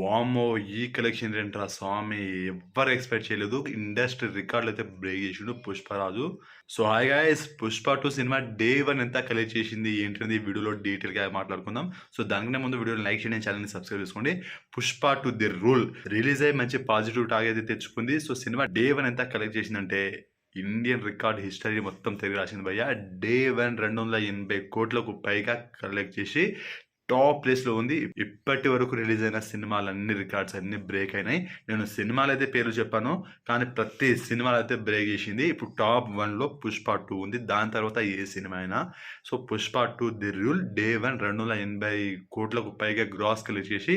వామ్మో! ఈ కలెక్షన్ ఏంట్రా స్వామి! ఎవ్వరు ఎక్స్‌పెక్ట్ చేయలేదు. ఇండస్ట్రీ రికార్డులయితే బ్రేక్ చేసిండు 'Pushparaju'. So, hi guys 'Pushpa 2' cinema day 1 ఎంత కలెక్ట్ చేసింది ఏంటనేది ఈ వీడియోలో డీటెయిల్‌గా మాట్లాడుకుందాం. సో, దానికన్నా ముందు వీడియోని లైక్ చేయండి, ఛానెల్‌ని సబ్స్క్రైబ్ చేసుకోండి. 'పుష్ప 2 ది రూల్' రిలీజ్ అయ్యి మంచి పాజిటివ్ టాక్ అయితే తెచ్చుకుంది. సో, సినిమా డే 1 ఎంత కలెక్ట్ చేసిందంటే ఇండియన్ రికార్డ్ హిస్టరీ మొత్తం తిరిగి రాసింది భయ్యా. డే 1 280,00,00,000కు పైగా కలెక్ట్ చేసి టాప్ ప్లేస్‌లో ఉంది. ఇప్పటి వరకు రిలీజ్ అయిన సినిమాలన్ని రికార్డ్స్ అన్నీ బ్రేక్ అయినాయి. నేను సినిమాలైతే పేర్లు చెప్పాను. కానీ ప్రతి సినిమాలైతే బ్రేక్ చేసింది. ఇప్పుడు టాప్ 1లో 'పుష్ప 2' ఉంది. దాని తర్వాత ఏ సినిమా అయినా. So, 'Pushpa 2 the rule' day 1 280,00,00,000కు పైగా గ్రాస్ కలెక్ట్ చేసి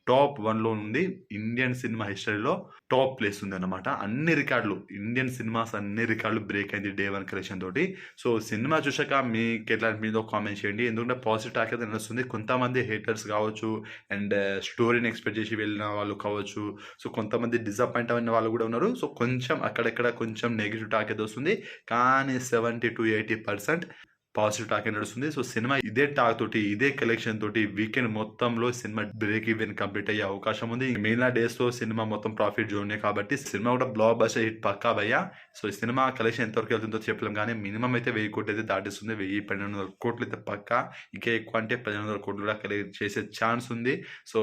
టాప్ 1లో ఉంది. ఇండియన్ సినిమా హిస్టరీలో టాప్ ప్లేస్ ఉందన్నమాట. అన్ని రికార్డులు ఇండియన్ సినిమాస్ అన్ని రికార్డులు బ్రేక్ అయింది డే 1 కలెక్షన్ తోటి. సో, సినిమా చూసాక మీకెట్లా అనిపించిందో కామెంట్ చేయండి. ఎందుకంటే పాజిటివ్ టాక్ అయితే నడుస్తుంది. కొంతమంది హేటర్స్ కావచ్చు అండ్ స్టోరీని ఎక్స్‌పెక్ట్ చేసి వెళ్ళిన వాళ్ళు కావచ్చు. సో, కొంతమంది డిసప్పాయింట్ అయిన వాళ్ళు కూడా ఉన్నారు. సో, కొంచెం అక్కడక్కడ కొంచెం నెగెటివ్ టాక్ అయితే వస్తుంది. కానీ 70-80% పాజిటివ్ టాకే నడుస్తుంది. సో, సినిమా ఇదే టాక్ తోటి, ఇదే కలెక్షన్ తోటి వీకెండ్ మొత్తంలో సినిమా బ్రేక్ ఈవెన్ కంప్లీట్ అయ్యే అవకాశం ఉంది. మిగిలిన డేస్‌లో సినిమా మొత్తం ప్రాఫిట్ జోనే కాబట్టి సినిమా కూడా బ్లాక్ బస్టర్ హిట్ పక్కా భయ్యా. సో, ఈ సినిమా కలెక్షన్ ఎంతవరకు వెళ్తుందో చెప్పలేం గానీ మినిమమ్ అయితే 1000 కోట్లు అయితే దాటిస్తుంది. 1000-1200 కోట్లు అయితే పక్కా. ఇంకా ఎక్కువ అంటే 1500 కోట్లు కూడా కలెక్ట్ చేసే ఛాన్స్ ఉంది. సో,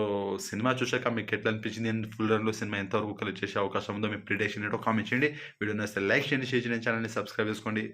సినిమా చూసాక మీకు ఎట్లా అనిపించింది? అండ్ ఫుల్ రన్‌లో సినిమా ఎంతవరకు కలెక్ట్ చేసే అవకాశం ఉందో మీ ప్రిడిక్షన్ ఏంటో కామెంట్ చేయండి. వీడియో నచ్చితే లైక్ చేయండి, షేర్ చేయండి, ఛానెల్‌ని సబ్స్క్రైబ్ చేసుకోండి.